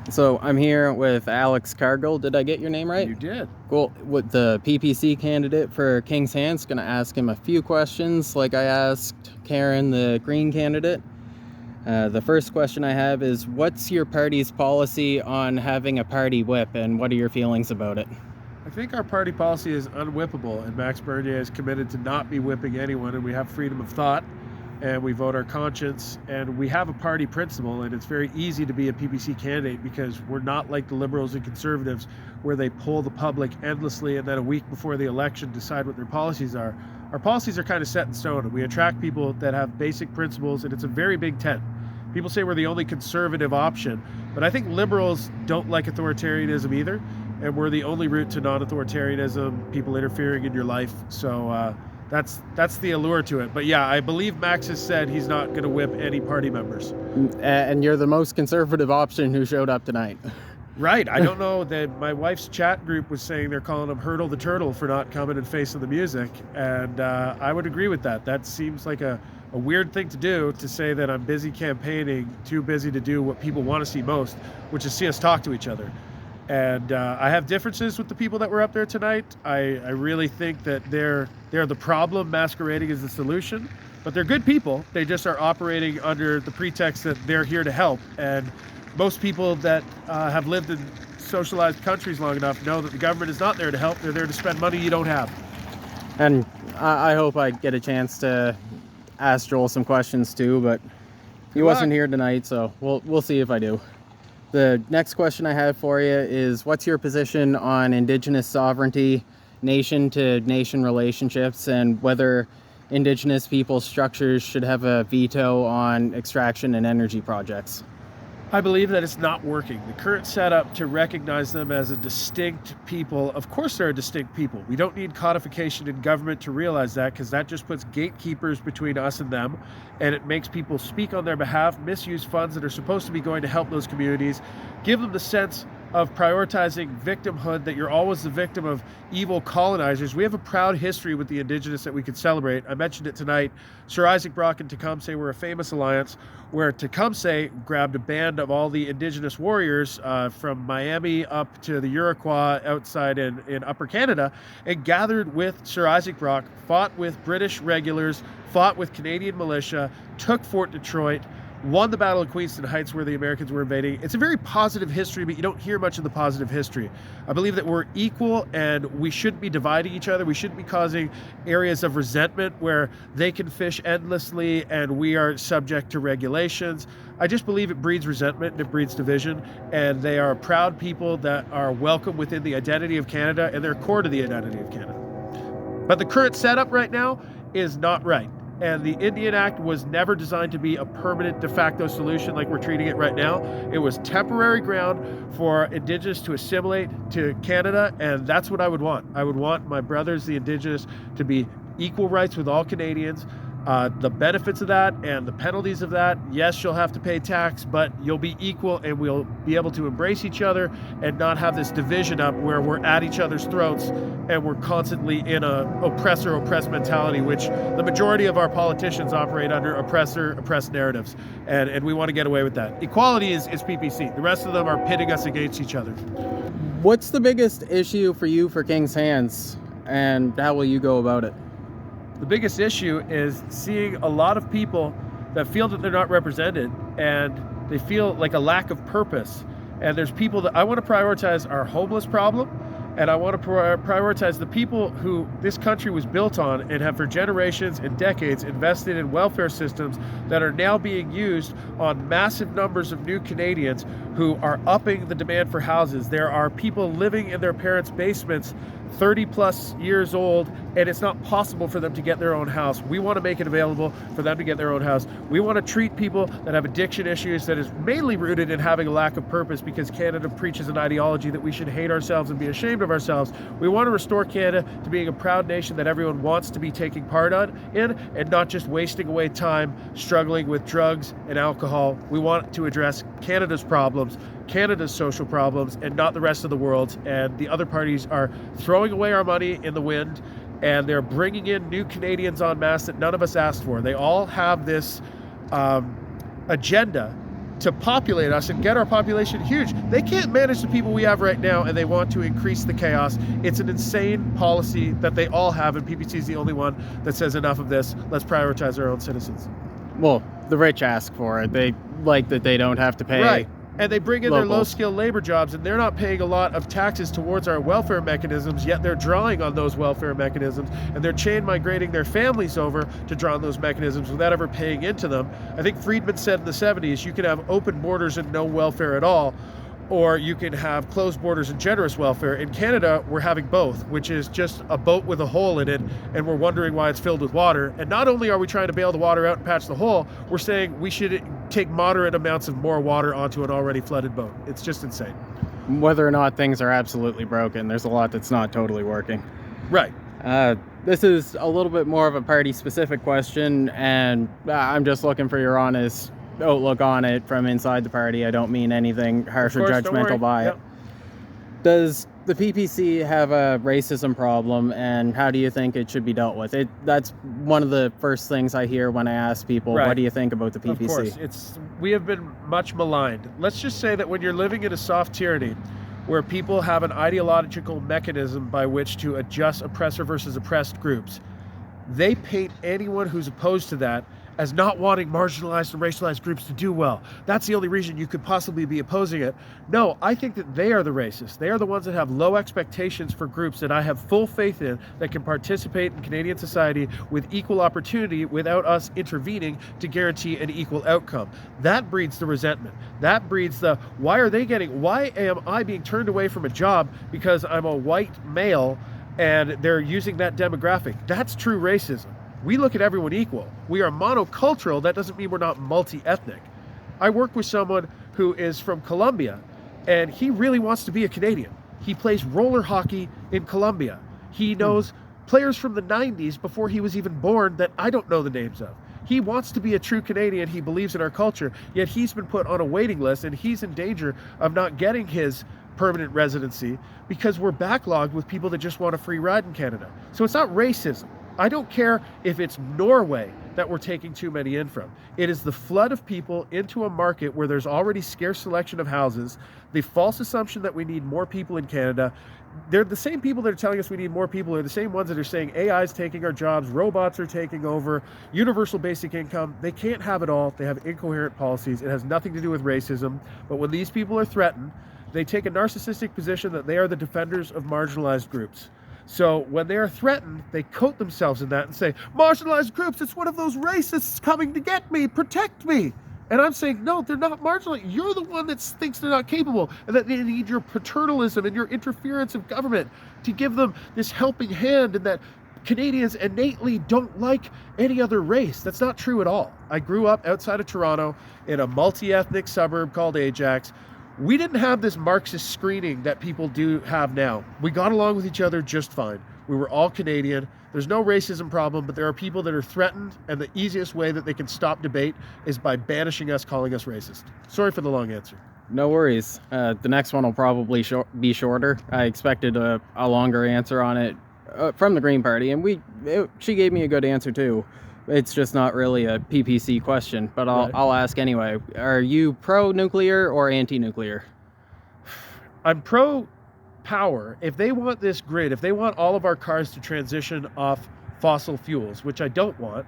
So I'm here with Alex Cargill. Did I get your name right? You did. Cool. With the PPC candidate for Kings-Hants, gonna ask him a few questions like I asked Karen, the Green candidate. The first question I have is, what's your party's policy on having a party whip, and what are your feelings about it? I think our party policy is unwhippable, and Max Bernier is committed to not be whipping anyone, and we have freedom of thought, and we vote our conscience, and we have a party principle, and it's very easy to be a PPC candidate because we're not like the liberals and conservatives where they poll the public endlessly and then a week before the election decide what their policies are. Our policies are kind of set in stone, and we attract people that have basic principles, and it's a very big tent. People say we're the only conservative option, but I think liberals don't like authoritarianism either, and we're the only route to non-authoritarianism, people interfering in your life. So that's the allure to it. But yeah, I believe Max has said he's not going to whip any party members. And you're the most conservative option who showed up tonight. Right. I don't know that my wife's chat group was saying they're calling him Hurdle the Turtle for not coming and facing the music. And I would agree with that. That seems like a weird thing to do, to say that I'm busy campaigning, too busy to do what people want to see most, which is see us talk to each other. And I have differences with the people that were up there tonight. I really think that they're the problem masquerading as the solution, but they're good people. They just are operating under the pretext that they're here to help. And most people that have lived in socialized countries long enough know that the government is not there to help. They're there to spend money you don't have. And I hope I get a chance to ask Joel some questions too, but he wasn't here tonight, so we'll see if I do. The next question I have for you is, what's your position on Indigenous sovereignty, nation-to-nation relationships, and whether Indigenous people structures should have a veto on extraction and energy projects? I believe that it's not working. The current setup to recognize them as a distinct people, of course they're a distinct people. We don't need codification in government to realize that, because that just puts gatekeepers between us and them, and it makes people speak on their behalf, misuse funds that are supposed to be going to help those communities, give them the sense of prioritizing victimhood, that you're always the victim of evil colonizers. We have a proud history with the Indigenous that we could celebrate. I mentioned it tonight. Sir Isaac Brock and Tecumseh were a famous alliance where Tecumseh grabbed a band of all the Indigenous warriors from Miami up to the Iroquois outside in Upper Canada, and gathered with Sir Isaac Brock, fought with British regulars, fought with Canadian militia, took Fort Detroit, won the Battle of Queenston Heights where the Americans were invading. It's a very positive history, but you don't hear much of the positive history. I believe that we're equal and we shouldn't be dividing each other. We shouldn't be causing areas of resentment where they can fish endlessly and we are subject to regulations. I just believe it breeds resentment and it breeds division, and they are proud people that are welcome within the identity of Canada, and they're core to the identity of Canada. But the current setup right now is not right. And the Indian Act was never designed to be a permanent de facto solution like we're treating it right now. It was temporary ground for Indigenous to assimilate to Canada, and that's what I would want. I would want my brothers, the Indigenous, to be equal rights with all Canadians. The benefits of that and the penalties of that, yes, you'll have to pay tax, but you'll be equal and we'll be able to embrace each other and not have this division up where we're at each other's throats and we're constantly in a oppressor-oppressed mentality, which the majority of our politicians operate under oppressor-oppressed narratives. And we want to get away with that. Equality is PPC. The rest of them are pitting us against each other. What's the biggest issue for you for Kings-Hants, and how will you go about it? The biggest issue is seeing a lot of people that feel that they're not represented and they feel like a lack of purpose. And there's people that I want to prioritize our homeless problem, and I want to prioritize the people who this country was built on and have for generations and decades invested in welfare systems that are now being used on massive numbers of new Canadians who are upping the demand for houses. There are people living in their parents' basements 30 plus years old, and it's not possible for them to get their own house. We want to make it available for them to get their own house. We want to treat people that have addiction issues that is mainly rooted in having a lack of purpose, because Canada preaches an ideology that we should hate ourselves and be ashamed of ourselves. We want to restore Canada to being a proud nation that everyone wants to be taking part in, and not just wasting away time struggling with drugs and alcohol. We want to address Canada's problems, Canada's social problems, and not the rest of the world's. And the other parties are throwing away our money in the wind, and they're bringing in new Canadians en masse that none of us asked for. They all have this agenda to populate us and get our population huge. They can't manage the people we have right now, and they want to increase the chaos. It's an insane policy that they all have, and PPC is the only one that says enough of this. Let's prioritize our own citizens. Well, the rich ask for it. They like that they don't have to pay. Right. And they bring in locals. their low-skilled labor jobs, and they're not paying a lot of taxes towards our welfare mechanisms, yet they're drawing on those welfare mechanisms, and they're chain migrating their families over to draw on those mechanisms without ever paying into them. I think Friedman said in the 70s, you can have open borders and no welfare at all, or you can have closed borders and generous welfare. In Canada, we're having both, which is just a boat with a hole in it, and we're wondering why it's filled with water. And not only are we trying to bail the water out and patch the hole, we're saying we should take moderate amounts of more water onto an already flooded boat. It's just insane. Whether or not things are absolutely broken, there's a lot that's not totally working. Right. This is a little bit more of a party-specific question, and I'm just looking for your honest outlook on it from inside the party. I don't mean anything harsh or judgmental by it. Does the PPC have a racism problem, and how do you think it should be dealt with? That's one of the first things I hear when I ask people, what do you think about the PPC? Of course, we have been much maligned. Let's just say that when you're living in a soft tyranny where people have an ideological mechanism by which to adjust oppressor versus oppressed groups, they paint anyone who's opposed to that as not wanting marginalized and racialized groups to do well. That's the only reason you could possibly be opposing it. No, I think that they are the racists. They are the ones that have low expectations for groups that I have full faith in that can participate in Canadian society with equal opportunity without us intervening to guarantee an equal outcome. That breeds the resentment. That breeds the, why am I being turned away from a job because I'm a white male and they're using that demographic? That's true racism. We look at everyone equal. We are monocultural. That doesn't mean we're not multi-ethnic. I work with someone who is from Colombia, and he really wants to be a Canadian. He plays roller hockey in Colombia. He knows players from the 90s before he was even born that I don't know the names of. He wants to be a true Canadian. He believes in our culture, yet he's been put on a waiting list, and he's in danger of not getting his permanent residency because we're backlogged with people that just want a free ride in Canada. So it's not racism. I don't care if it's Norway that we're taking too many in from. It is the flood of people into a market where there's already scarce selection of houses, the false assumption that we need more people in Canada. They're the same people that are telling us we need more people are the same ones that are saying AI is taking our jobs, robots are taking over, universal basic income. They can't have it all. They have incoherent policies. It has nothing to do with racism. But when these people are threatened, they take a narcissistic position that they are the defenders of marginalized groups. So when they are threatened, they coat themselves in that and say, marginalized groups, it's one of those racists coming to get me, protect me. And I'm saying, no, they're not marginalized. You're the one that thinks they're not capable and that they need your paternalism and your interference of government to give them this helping hand, and that Canadians innately don't like any other race. That's not true at all. I grew up outside of Toronto in a multi-ethnic suburb called Ajax. We didn't have this Marxist screening that people do have now. We got along with each other just fine. We were all Canadian. There's no racism problem, but there are people that are threatened, and the easiest way that they can stop debate is by banishing us, calling us racist. Sorry for the long answer. No worries. The next one will probably be shorter. I expected a longer answer on it from the Green Party, and she gave me a good answer too. It's just not really a PPC question, but I'll ask anyway. Are you pro-nuclear or anti-nuclear? I'm pro-power. If they want this grid, if they want all of our cars to transition off fossil fuels, which I don't want,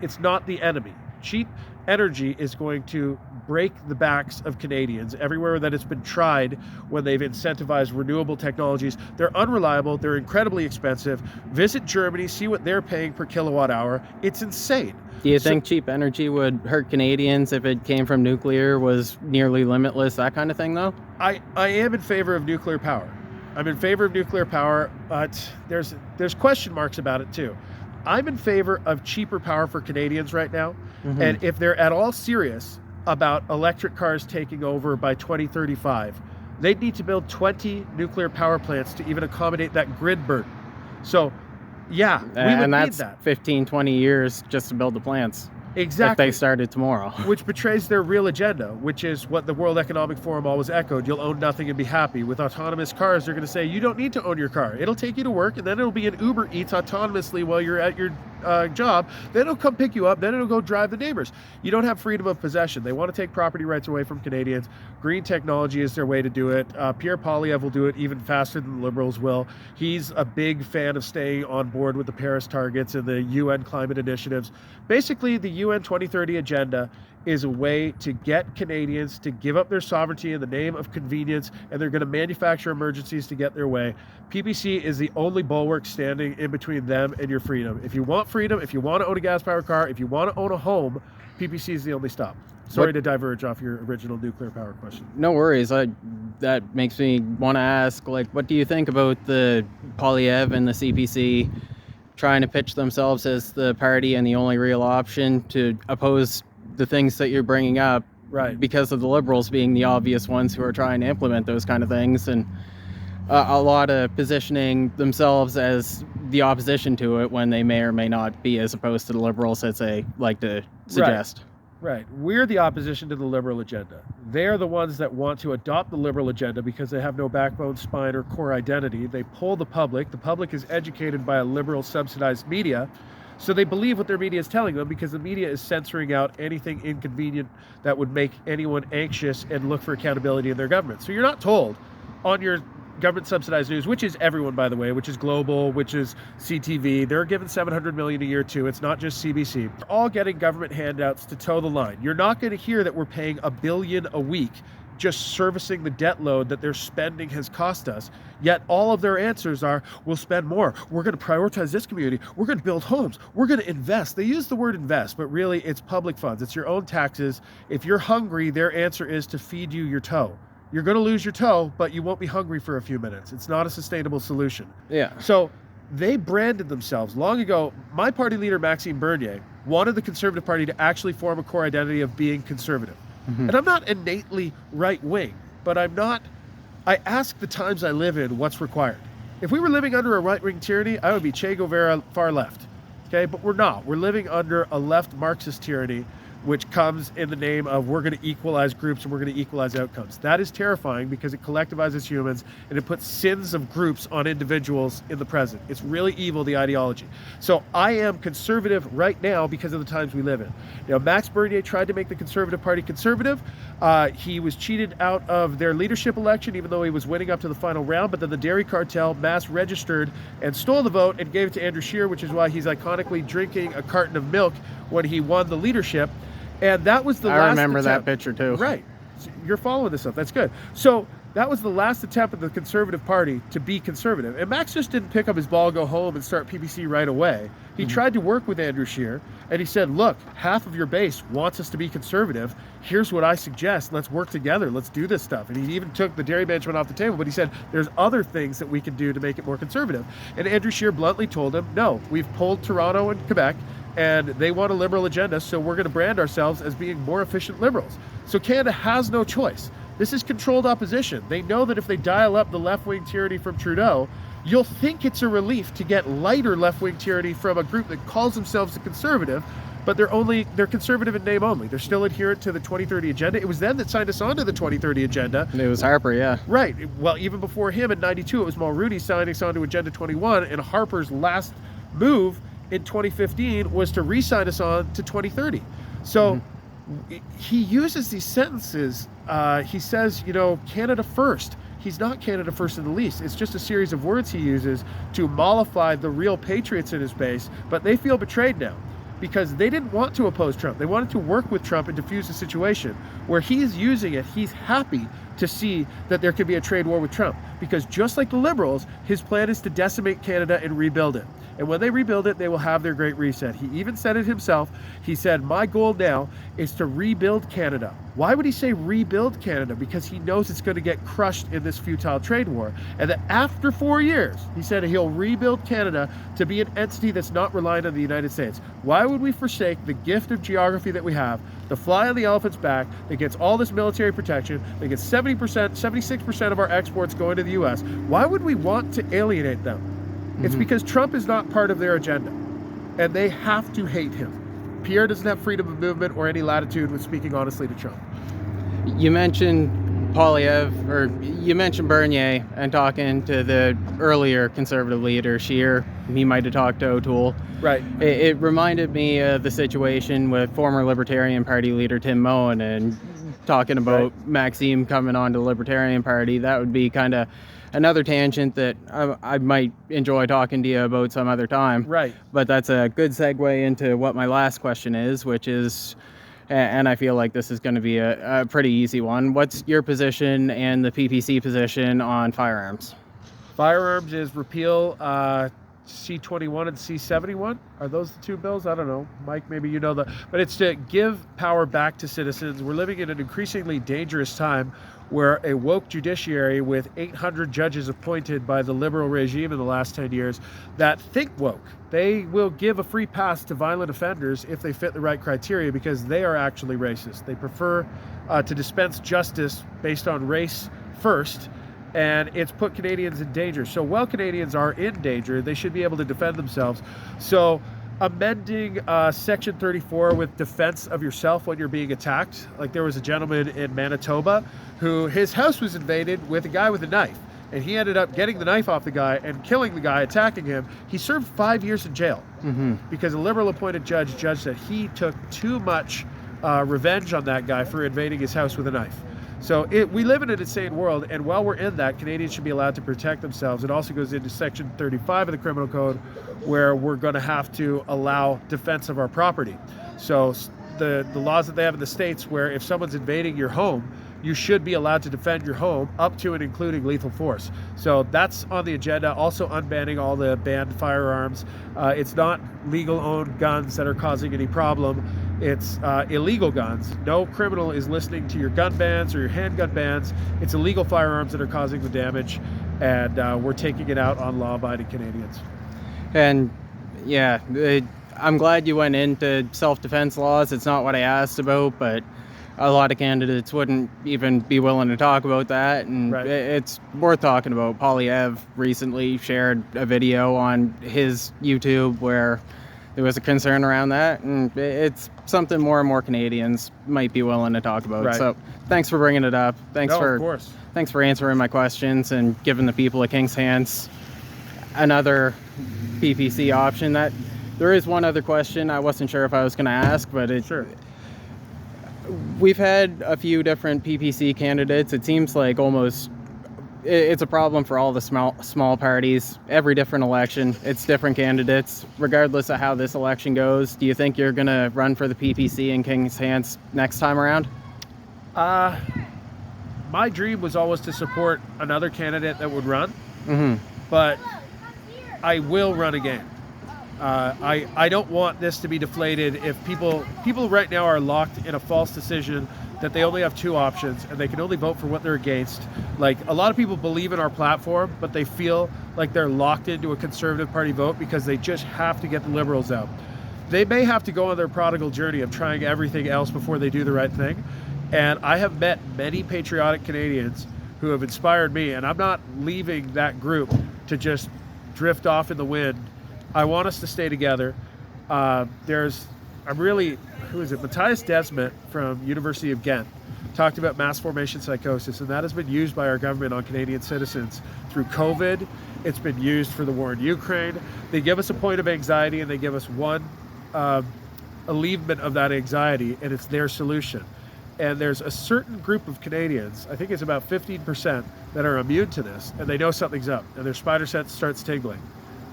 it's not the enemy. Cheap energy is going to break the backs of Canadians everywhere that it's been tried when they've incentivized renewable technologies. They're unreliable. They're incredibly expensive. Visit Germany, see what they're paying per kilowatt hour. It's insane. Do you think cheap energy would hurt Canadians if it came from nuclear, was nearly limitless, that kind of thing, though? I am in favor of nuclear power. I'm in favor of nuclear power, but there's question marks about it, too. I'm in favor of cheaper power for Canadians right now. Mm-hmm. And if they're at all serious about electric cars taking over by 2035, they'd need to build 20 nuclear power plants to even accommodate that grid burden. So, yeah, we would need that. 15, 20 years just to build the plants. Exactly. If they started tomorrow. Which betrays their real agenda, which is what the World Economic Forum always echoed. You'll own nothing and be happy. With autonomous cars, they're going to say, you don't need to own your car. It'll take you to work, and then it'll be an Uber Eats autonomously while you're at your job, then it'll come pick you up, then it'll go drive the neighbors. You don't have freedom of possession. They want to take property rights away from Canadians. Green technology is their way to do it. Pierre Poilievre will do it even faster than the Liberals will. He's a big fan of staying on board with the Paris targets and the UN climate initiatives. Basically, the UN 2030 agenda is a way to get Canadians to give up their sovereignty in the name of convenience, and they're going to manufacture emergencies to get their way. PPC is the only bulwark standing in between them and your freedom. If you want freedom, if you want to own a gas-powered car, if you want to own a home, PPC is the only stop. Sorry to diverge off your original nuclear power question. No worries. That makes me want to ask, like, what do you think about the Poilievre and the CPC trying to pitch themselves as the party and the only real option to oppose the things that you're bringing up, right? Because Right. We're the opposition to the Liberal agenda. They're the ones that want to adopt the Liberal agenda because they have no backbone, spine, or core identity. They pull the public. The public is educated by a Liberal subsidized media. So they believe what their media is telling them because the media is censoring out anything inconvenient that would make anyone anxious and look for accountability in their government. So you're not told on your government subsidized news, which is everyone, by the way, which is Global, which is CTV. They're given $700 million a year too. It's not just CBC. They're all getting government handouts to toe the line. You're not going to hear that we're paying $1 billion a week just servicing the debt load that their spending has cost us. Yet all of their answers are, we'll spend more. We're going to prioritize this community. We're going to build homes. We're going to invest. They use the word invest, but really it's public funds. It's your own taxes. If you're hungry, their answer is to feed you your toe. You're going to lose your toe, but you won't be hungry for a few minutes. It's not a sustainable solution. Yeah. So they branded themselves. Long ago, my party leader, Maxime Bernier, wanted the Conservative Party to actually form a core identity of being conservative. Mm-hmm. And I'm not innately right-wing, but I ask the times I live in what's required. If we were living under a right-wing tyranny, I would be Che Guevara far left. Okay, but we're not. We're living under a left Marxist tyranny, which comes in the name of we're going to equalize groups and we're going to equalize outcomes. That is terrifying because it collectivizes humans and it puts sins of groups on individuals in the present. It's really evil, the ideology. So I am conservative right now because of the times we live in. Now, Max Bernier tried to make the Conservative Party conservative. He was cheated out of their leadership election, even though he was winning up to the final round. But then the dairy cartel mass registered and stole the vote and gave it to Andrew Scheer, which is why he's iconically drinking a carton of milk when he won the leadership. And that was the last attempt. I remember that picture too. Right. You're following this up. That's good. So that was the last attempt of the Conservative Party to be conservative. And Max just didn't pick up his ball, go home, and start PPC right away. He tried to work with Andrew Scheer, and he said, look, half of your base wants us to be conservative. Here's what I suggest. Let's work together. Let's do this stuff. And he even took the dairy management off the table, but he said, there's other things that we can do to make it more conservative. And Andrew Scheer bluntly told him, no, we've pulled Toronto and Quebec, and they want a liberal agenda, so we're going to brand ourselves as being more efficient liberals. So Canada has no choice. This is controlled opposition. They know that if they dial up the left-wing tyranny from Trudeau, you'll think it's a relief to get lighter left-wing tyranny from a group that calls themselves a conservative, but they're conservative in name only. They're still adherent to the 2030 agenda. It was them that signed us on to the 2030 agenda. It was Harper, yeah. Right. Well, even before him in 92, it was Mulroney signing us on to Agenda 21, and Harper's last move in 2015 was to re-sign us on to 2030. So he uses these sentences. He says, Canada first. He's not Canada first in the least. It's just a series of words he uses to mollify the real patriots in his base, but they feel betrayed now because they didn't want to oppose Trump. They wanted to work with Trump and diffuse the situation. Where he's using it, he's happy to see that there could be a trade war with Trump because just like the Liberals, his plan is to decimate Canada and rebuild it. And when they rebuild it, they will have their great reset. He even said it himself. He said, my goal now is to rebuild Canada. Why would he say rebuild Canada? Because he knows it's going to get crushed in this futile trade war. And that after 4 years, he said he'll rebuild Canada to be an entity that's not reliant on the United States. Why would we forsake the gift of geography that we have, the fly on the elephant's back that gets all this military protection, that gets 70%, 76% of our exports going to the U.S.? Why would we want to alienate them? It's because Trump is not part of their agenda, and they have to hate him. Pierre doesn't have freedom of movement or any latitude with speaking honestly to Trump. You mentioned Poilievre, or you mentioned Bernier, and talking to the earlier Conservative leader, Scheer. he might have talked to O'Toole. Right. It reminded me of the situation with former Libertarian Party leader Tim Moen and talking about Maxime coming on to the Libertarian Party. That would be kind of another tangent that I might enjoy talking to you about some other time. Right. But that's a good segue into what my last question is, which is, and I feel like this is going to be a pretty easy one. What's your position and the PPC position on firearms? Firearms is repeal C-21 and C-71. Are those the two bills? I don't know. Mike, maybe you know but it's to give power back to citizens. We're living in an increasingly dangerous time where a woke judiciary with 800 judges appointed by the liberal regime in the last 10 years that think woke, they will give a free pass to violent offenders if they fit the right criteria because they are actually racist. They prefer to dispense justice based on race first, and it's put Canadians in danger. So while Canadians are in danger, they should be able to defend themselves. So amending Section 34 with defense of yourself when you're being attacked. Like there was a gentleman in Manitoba who his house was invaded with a guy with a knife. And he ended up getting the knife off the guy and killing the guy attacking him. He served 5 years in jail because a liberal appointed judge judged that he took too much revenge on that guy for invading his house with a knife. So we live in an insane world, and while we're in that, Canadians should be allowed to protect themselves. It also goes into Section 35 of the Criminal Code, where we're going to have to allow defense of our property. So the laws that they have in the States, where if someone's invading your home, you should be allowed to defend your home up to and including lethal force. So that's on the agenda. Also unbanning all the banned firearms. It's not legal owned guns that are causing any problem. It's illegal guns. No criminal is listening to your gun bans or your handgun bans. It's illegal firearms that are causing the damage, and we're taking it out on law-abiding Canadians. And yeah, I'm glad you went into self-defense laws. It's not what I asked about, but a lot of candidates wouldn't even be willing to talk about that, and it's worth talking about. Poilievre recently shared a video on his YouTube where there was a concern around that, and it's something more and more Canadians might be willing to talk about. So thanks for bringing it up. Thanks for answering my questions and giving the people at Kings-Hants another PPC option. That there is one other question I wasn't sure if I was going to ask, but we've had a few different PPC candidates. It seems like almost it's a problem for all the small parties. Every different election, it's different candidates. Regardless of how this election goes, do you think you're going to run for the PPC in Kings-Hants next time around? My dream was always to support another candidate that would run, but I will run again. I don't want this to be deflated. If people right now are locked in a false decision that they only have two options and they can only vote for what they're against. Like a lot of people believe in our platform, but they feel like they're locked into a Conservative Party vote because they just have to get the Liberals out. They may have to go on their prodigal journey of trying everything else before they do the right thing. And I have met many patriotic Canadians who have inspired me, and I'm not leaving that group to just drift off in the wind. I want us to stay together. Who is it? Matthias Desmet from University of Ghent talked about mass formation psychosis, and that has been used by our government on Canadian citizens through COVID. It's been used for the war in Ukraine. They give us a point of anxiety, and they give us one alleviation of that anxiety, and it's their solution. And there's a certain group of Canadians, I think it's about 15%, that are immune to this, and they know something's up, and their spider sense starts tingling.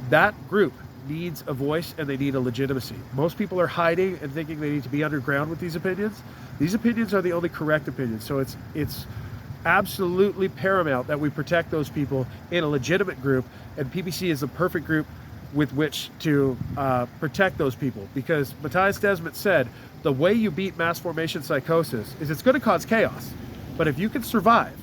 That group needs a voice, and they need a legitimacy. Most people are hiding and thinking they need to be underground with these opinions. These opinions are the only correct opinions, so it's absolutely paramount that we protect those people in a legitimate group, and PPC is the perfect group with which to protect those people, because Matthias Desmet said the way you beat mass formation psychosis is it's going to cause chaos, but if you can survive,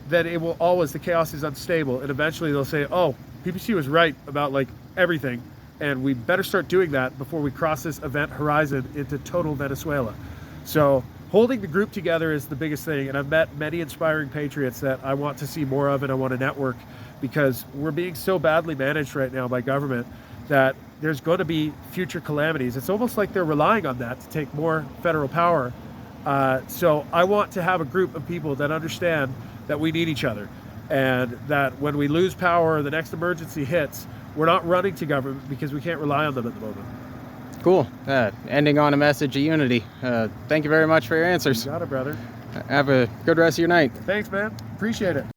then it will always, the chaos is unstable, and eventually they'll say, oh, PPC was right about like everything, and we better start doing that before we cross this event horizon into total Venezuela. So holding the group together is the biggest thing, and I've met many inspiring patriots that I want to see more of, and I want to network, because we're being so badly managed right now by government that there's going to be future calamities. It's almost like they're relying on that to take more federal power. So I want to have a group of people that understand that we need each other, and that when we lose power or the next emergency hits, We're not running to government because we can't rely on them at the moment. Cool. Ending on a message of unity. Thank you very much for your answers. You got it, brother. Have a good rest of your night. Thanks, man. Appreciate it.